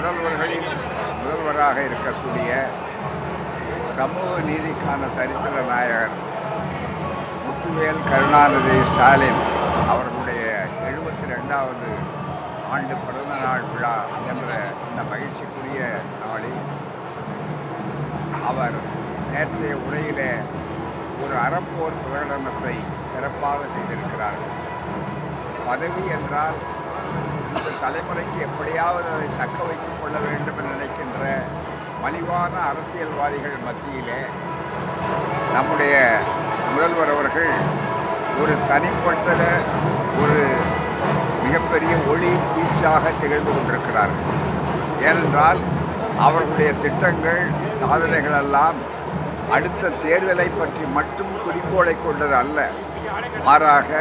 முதல்வர்களில் முதல்வராக இருக்கக்கூடிய சமூக நீதிக்கான சரித்திர நாயகர் முத்துவேல் கருணாநிதி ஸ்டாலின் அவர்களுடைய 72வது ஆண்டு பிறந்த நாள் விழா என்ற இந்த மகிழ்ச்சிக்குரிய நாளில் அவர் நேற்றைய உரையிலே ஒரு அறப்போர் பிரகடனத்தை சிறப்பாக செய்திருக்கிறார்கள். பதவி என்றால் இந்த தலைமுறைக்கு எப்படியாவது அதை தக்க வைத்துக் கொள்ள வேண்டும் என்று நினைக்கின்ற மலிவான அரசியல்வாதிகள் மத்தியிலே நம்முடைய முதல்வர் அவர்கள் ஒரு தனிப்பட்ட ஒரு மிகப்பெரிய ஒளி வீச்சாக திகழ்ந்து கொண்டிருக்கிறார்கள். ஏனென்றால் அவர்களுடைய திட்டங்கள் சாதனைகள் எல்லாம் அடுத்த தேர்தலை பற்றி மட்டும் குறிக்கோளை கொண்டது அல்ல, மாறாக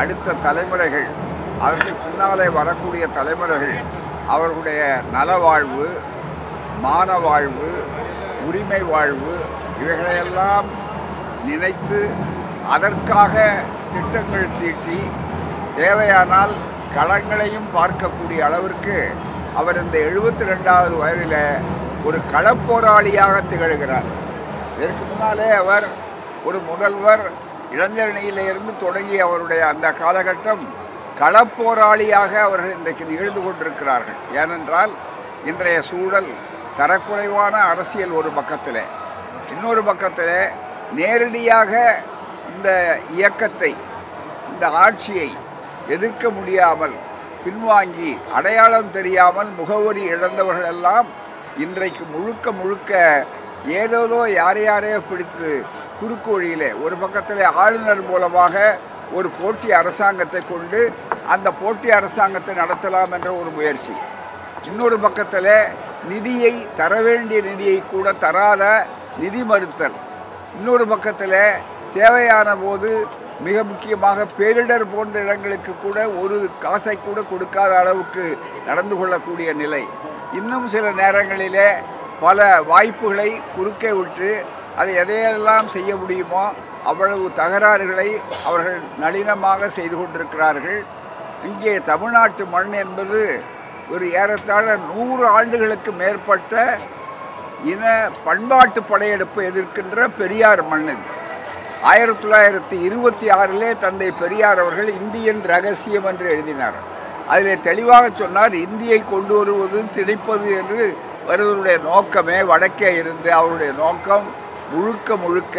அடுத்த தலைமுறைகள், அதற்கு பின்னாலே வரக்கூடிய தலைமுறைகள் அவர்களுடைய நலவாழ்வு, மான வாழ்வு, உரிமை வாழ்வு இவைகளையெல்லாம் நினைத்து அதற்காக திட்டங்கள் தீட்டி தேவையானால் களங்களையும் பார்க்கக்கூடிய அளவிற்கு அவர் இந்த 72வது வயதில் ஒரு களப்போராளியாக திகழ்கிறார். இதற்கு முன்னாலே அவர் ஒரு முதல்வர் இளைஞரணியிலிருந்து தொடங்கி அவருடைய அந்த காலகட்டம் களப்போராளியாக அவர்கள் இன்றைக்கு நிகழ்ந்து கொண்டிருக்கிறார்கள். ஏனென்றால் இன்றைய சூழல் தரக்குறைவான அரசியல் ஒரு பக்கத்தில், இன்னொரு பக்கத்தில் நேரடியாக இந்த இயக்கத்தை, இந்த ஆட்சியை எதிர்க்க முடியாமல் பின்வாங்கி அடையாளம் தெரியாமல் முகவரி இழந்தவர்கள் எல்லாம் இன்றைக்கு முழுக்க முழுக்க ஏதோ யாரையாரையோ பிடித்து குறுக்கு வழியிலே ஒரு பக்கத்தில் ஆளுநர் மூலமாக ஒரு போட்டி அரசாங்கத்தை கொண்டு அந்த போட்டி அரசாங்கத்தை நடத்தலாம் என்ற ஒரு முயற்சி, இன்னொரு பக்கத்தில் நிதியை தர வேண்டிய நிதியை கூட தராத நிதி மறுத்தல், இன்னொரு பக்கத்தில் தேவையான போது மிக முக்கியமாக பேரிடர் போன்ற இடங்களுக்கு கூட ஒரு காசை கூட கொடுக்காத அளவுக்கு நடந்து கொள்ளக்கூடிய நிலை, இன்னும் சில நேரங்களிலே பல வாய்ப்புகளை குறுக்கே விட்டு அதை எதையெல்லாம் செய்ய முடியுமோ அவ்வளவு தகராறுகளை அவர்கள் நளினமாக செய்து கொண்டிருக்கிறார்கள். இங்கே தமிழ்நாட்டு மண் என்பது ஒரு ஏறத்தாழ 100 ஆண்டுகளுக்கு மேற்பட்ட இன பண்பாட்டு படையெடுப்பு எதிர்க்கின்ற பெரியார் மண். 1926 தந்தை பெரியார் அவர்கள் இந்தியன் ரகசியம் என்று எழுதினார். அதில் தெளிவாக சொன்னார், இந்தியை கொண்டு வருவது திணிப்பது என்று வருவதனுடைய நோக்கமே வடக்கே இருந்து அவருடைய நோக்கம் முழுக்க முழுக்க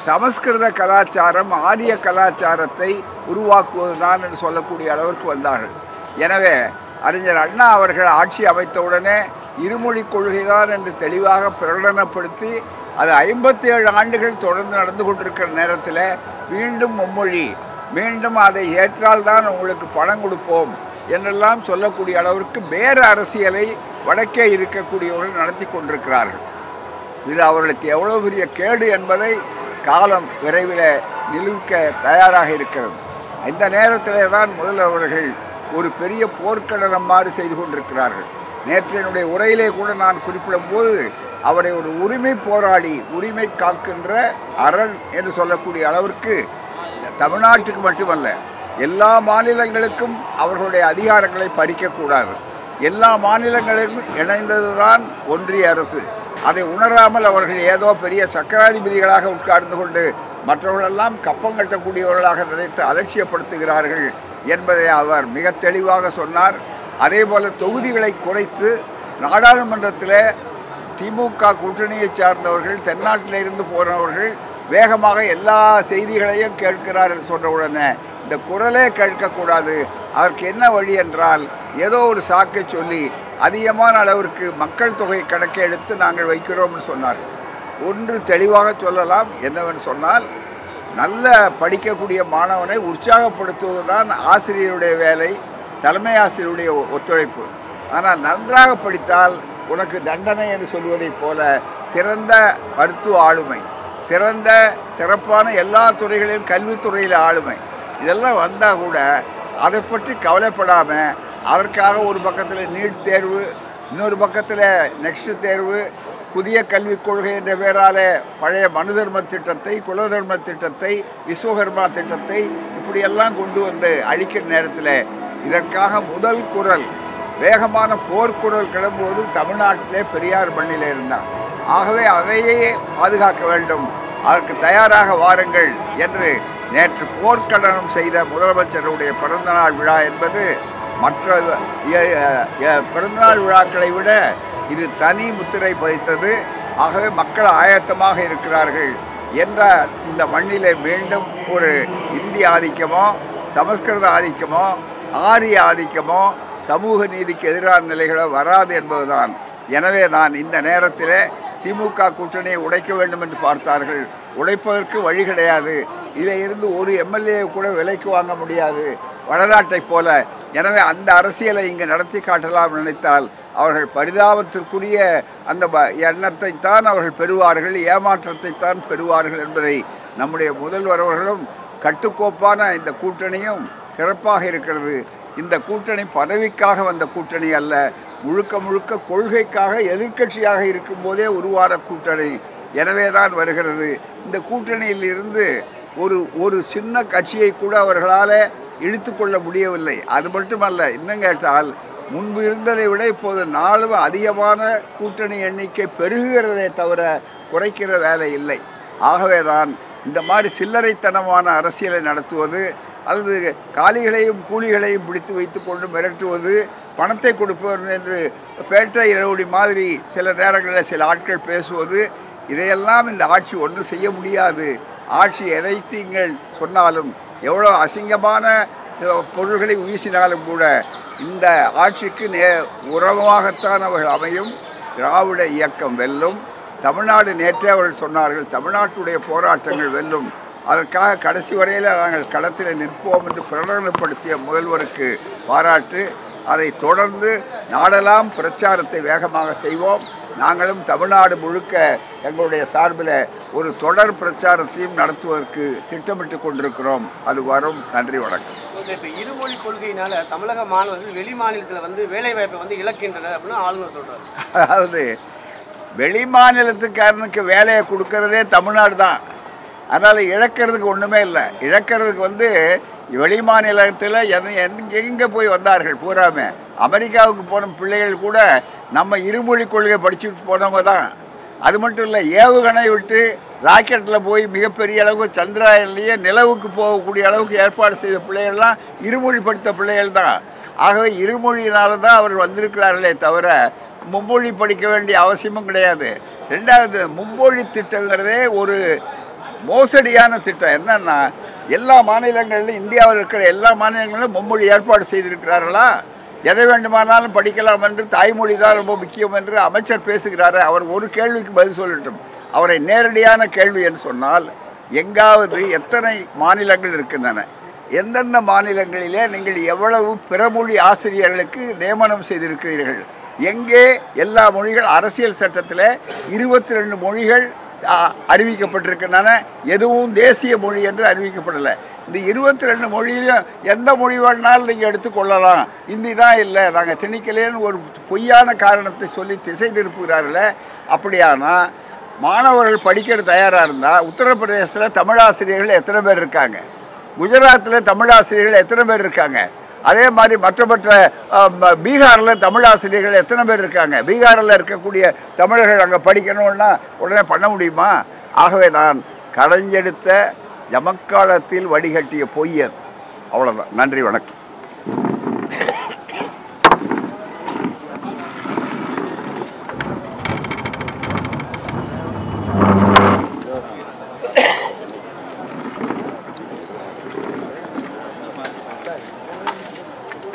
சமஸ்கிருத கலாச்சாரம், ஆரிய கலாச்சாரத்தை உருவாக்குவதுதான் என்று சொல்லக்கூடிய அளவிற்கு வந்தார்கள். எனவே அறிஞர் அண்ணா அவர்கள் ஆட்சி அமைத்தவுடனே இருமொழி கொள்கைதான் என்று தெளிவாக பிரகடனப்படுத்தி அது 57 ஆண்டுகள் தொடர்ந்து நடந்து கொண்டிருக்கிற நேரத்தில் மீண்டும் மும்மொழி, மீண்டும் அதை ஏற்றால்தான் உங்களுக்கு பணம் கொடுப்போம் என்றெல்லாம் சொல்லக்கூடிய அளவிற்கு வேறு அரசியலை வடக்கே இருக்கக்கூடியவர்கள் நடத்தி கொண்டிருக்கிறார்கள். இது அவர்களுக்கு எவ்வளவு பெரிய கேடு என்பதை காலம் விரைவில் நிரூபிக்க தயாராக இருக்கிறது. இந்த நேரத்திலே தான் முதல்வர்கள் ஒரு பெரிய போர்க்கடனம் மாதிரி செய்து கொண்டிருக்கிறார்கள். நேற்றைய உரையிலே கூட நான் குறிப்பிடும் போது அவரை ஒரு உரிமை போராளி, உரிமை காக்கின்ற அரண் என்று சொல்லக்கூடிய அளவிற்கு தமிழ்நாட்டுக்கு மட்டுமல்ல எல்லா மாநிலங்களுக்கும் அவர்களுடைய அதிகாரங்களை பறிக்கக்கூடாது. எல்லா மாநிலங்களிலும் இணைந்ததுதான் ஒன்றிய அரசு. அதை உணராமல் அவர்கள் ஏதோ பெரிய சக்கராதிபதிகளாக உட்கார்ந்து கொண்டு மற்றவர்களெல்லாம் கப்பம் கட்டக்கூடியவர்களாக நினைத்து அலட்சியப்படுத்துகிறார்கள் என்பதை அவர் மிக தெளிவாக சொன்னார். அதே போல தொகுதிகளை குறைத்து நாடாளுமன்றத்தில் திமுக கூட்டணியை சார்ந்தவர்கள், தென்னாட்டிலிருந்து போனவர்கள் வேகமாக எல்லா செய்திகளையும் கேட்கிறார் என்று சொன்ன உடனே இந்த குரலே கேட்கக்கூடாது. அதற்கு என்ன வழி என்றால் ஏதோ ஒரு சாக்கை சொல்லி அதிகமான அளவிற்கு மக்கள் தொகை கணக்கை எடுத்து நாங்கள் வைக்கிறோம்னு சொன்னார். ஒன்று தெளிவாக சொல்லலாம், என்னவென்று சொன்னால் நல்ல படிக்கக்கூடிய மாணவனை உற்சாகப்படுத்துவதுதான் ஆசிரியருடைய வேலை, தலைமை ஆசிரியருடைய ஒத்துழைப்பு. ஆனால் நன்றாக படித்தால் உனக்கு தண்டனை என்று சொல்வதைப் போல சிறந்த மருத்துவ ஆளுமை, சிறப்பான எல்லா துறைகளிலும் கல்வித்துறையில் ஆளுமை, இதெல்லாம் வந்தால் கூட அதை பற்றி கவலைப்படாமல் அதற்காக ஒரு பக்கத்தில் நீட் தேர்வு, இன்னொரு பக்கத்தில் நெக்ஸ்ட் தேர்வு, புதிய கல்விக் கொள்கை என்ற பெயரால் பழைய மனு தர்ம திட்டத்தை, குலதர்ம திட்டத்தை, விஸ்வகர்மா திட்டத்தை இப்படியெல்லாம் கொண்டு வந்து அழிக்கிற நேரத்தில் இதற்காக முதல் குரல் வேகமான போர்க்குரல் கிளம்புவது தமிழ்நாட்டிலே பெரியார் மண்ணிலே இருந்தான். ஆகவே அதையே பாதுகாக்க வேண்டும், அதற்கு தயாராக வாருங்கள் என்று நேற்று போர்க்கடனம் செய்த முதலமைச்சருடைய பிறந்தநாள் விழா என்பது மற்ற பிறந்தநாள் விழாக்களை விட இது தனி முத்திரை பதித்தது. ஆகவே மக்கள் ஆயத்தமாக இருக்கிறார்கள் என்ற இந்த மண்ணிலே மீண்டும் ஒரு இந்திய ஆதிக்கமோ சமஸ்கிருத ஆதிக்கமோ ஆரிய ஆதிக்கமோ சமூக நீதிக்கு எதிரான நிலைகளோ வராது என்பதுதான். எனவே நான் இந்த நேரத்தில் திமுக கூட்டணியை உடைக்க வேண்டும் என்று பார்த்தார்கள். உடைப்பதற்கு வழி கிடையாது. இதில் இருந்து ஒரு எம்எல்ஏ கூட விலைக்கு வாங்க முடியாது வடநாட்டை போல. எனவே அந்த அரசியலை இங்கு நடத்தி காட்டலாம் நினைத்தால் அவர்கள் பரிதாபத்திற்குரிய அந்த எண்ணத்தை தான் அவர்கள் பெறுவார்கள், ஏமாற்றத்தை தான் பெறுவார்கள் என்பதை நம்முடைய முதல்வர் அவர்களும் கட்டுக்கோப்பான இந்த கூட்டணியும் சிறப்பாக இருக்கிறது. இந்த கூட்டணி பதவிக்காக வந்த கூட்டணி அல்ல, முழுக்க முழுக்க கொள்கைக்காக எதிர்க்கட்சியாக இருக்கும் போதே உருவான கூட்டணி. எனவே தான் வருகிறது. இந்த கூட்டணியில் இருந்து ஒரு சின்ன கட்சியை கூட அவர்களால் இழுத்து கொள்ள முடியவில்லை. அது மட்டுமல்ல, இன்னும் கேட்டால் முன்பு இருந்ததை விட இப்போது நாளும் அதிகமான கூட்டணி எண்ணிக்கை பெருகுகிறதே தவிர குறைக்கிற வேலை இல்லை. ஆகவே தான் இந்த மாதிரி சில்லறைத்தனமான அரசியலை நடத்துவது அல்லது காலிகளையும் கூலிகளையும் பிடித்து வைத்து கொண்டு மிரட்டுவது, பணத்தை கொடுப்பவர் என்று பேட்டை ரவுடி மாதிரி சில நேரங்களில் சில ஆட்கள் பேசுவது, இதையெல்லாம் இந்த ஆட்சி ஒன்றும் செய்ய முடியாது. ஆட்சி எதை நீங்கள் சொன்னாலும் எவ்வளோ அசிங்கமான பொருள்களை வீசினாலும் கூட இந்த ஆட்சிக்கு உரமாகத்தான் அவர்கள் அமையும். திராவிட இயக்கம் வெல்லும். தமிழ்நாடு நேற்றே அவர்கள் சொன்னார்கள், தமிழ்நாட்டுடைய போராட்டங்கள் வெல்லும். அதற்காக கடைசி வரையில் நாங்கள் களத்தில் நிற்போம் என்று பிரகடனப்படுத்திய முதல்வருக்கு பாராட்டு. அதை தொடர்ந்து நாடெல்லாம் பிரச்சாரத்தை வேகமாக செய்வோம். நாங்களும் தமிழ்நாடு முழுக்க எங்களுடைய சார்பில் ஒரு தொடர் பிரச்சாரத்தையும் நடத்துவதற்கு திட்டமிட்டு கொண்டிருக்கிறோம். அது வரும். நன்றி, வணக்கம். இப்போ இருமொழி கொள்கையினால தமிழக மாணவர்கள் வெளி மாநிலத்தில் வேலை வாய்ப்பை இழக்கின்றனர் அப்படின்னு ஆளுநர் சொல்றாரு. அதாவது வெளி மாநிலத்துக்காரனுக்கு வேலையை கொடுக்கறதே தமிழ்நாடு தான். அதனால் இழக்கிறதுக்கு ஒன்றுமே இல்லை. இழக்கிறதுக்கு வெளி மாநிலத்தில் எங்கே போய் வந்தார்கள் பூராமே. அமெரிக்காவுக்கு போன பிள்ளைகள் கூட நம்ம இருமொழி கொள்கை படிச்சுட்டு போனவங்க தான். அது மட்டும் இல்லை, ஏவுகணை விட்டு ராக்கெட்டில் போய் மிகப்பெரிய அளவுக்கு சந்திராயன்லேயே நிலவுக்கு போகக்கூடிய அளவுக்கு ஏற்பாடு செய்த பிள்ளைகள்லாம் இருமொழி படித்த பிள்ளைகள் தான். ஆகவே இருமொழியினால தான் அவர்கள் வந்திருக்கிறார்களே தவிர மும்மொழி படிக்க வேண்டிய அவசியமும் கிடையாது. ரெண்டாவது, மும்மொழி திட்டங்கிறதே ஒரு மோசடியான திட்டம். என்னன்னா, எல்லா மாநிலங்களிலும் இந்தியாவில் இருக்கிற எல்லா மாநிலங்களிலும் மும்மொழி ஏற்பாடு செய்திருக்கிறார்களா? எதை வேண்டுமானாலும் படிக்கலாம் என்று, தாய்மொழி தான் ரொம்ப முக்கியம் என்று அமைச்சர் பேசுகிறாரு. அவர் ஒரு கேள்விக்கு பதில் சொல்லட்டும். அவரை நேரடியான கேள்வி என்று சொன்னால், எங்காவது எத்தனை மாநிலங்கள் இருக்கின்றன, எந்தெந்த மாநிலங்களிலே நீங்கள் எவ்வளவு பிறமொழி ஆசிரியர்களுக்கு நியமனம் செய்திருக்கிறீர்கள், எங்கே எல்லா மொழிகள் அரசியல் சட்டத்தில் 22 மொழிகள் அறிவிக்கப்பட்டிருக்கின்றன, எதுவும் தேசிய மொழி என்று அறிவிக்கப்படலை. இந்த 22 மொழியிலும் எந்த மொழி வேணாலும் நீங்கள் எடுத்துக்கொள்ளலாம், இந்தி தான் இல்லை நாங்கள் திணிக்கலேன்னு ஒரு பொய்யான காரணத்தை சொல்லி திசை திருப்புகிறார்களே. அப்படியானா மாணவர்கள் படிக்கிற தயாராக இருந்தால் உத்தரப்பிரதேசத்தில் தமிழாசிரியர்கள் எத்தனை பேர் இருக்காங்க, குஜராத்தில் தமிழாசிரியர்கள் எத்தனை பேர் இருக்காங்க, அதே மாதிரி மற்ற பீகாரில் தமிழாசிரியர்கள் எத்தனை பேர் இருக்காங்க, பீகாரில் இருக்கக்கூடிய தமிழர்கள் அங்கே படிக்கணும்னா உடனே பண்ண முடியுமா? ஆகவே நான் கடைஞ்செடுத்த ஜமக்காலத்தில் வடிகட்டிய பொய்யர். அவ்வளோதான். நன்றி, வணக்கம்.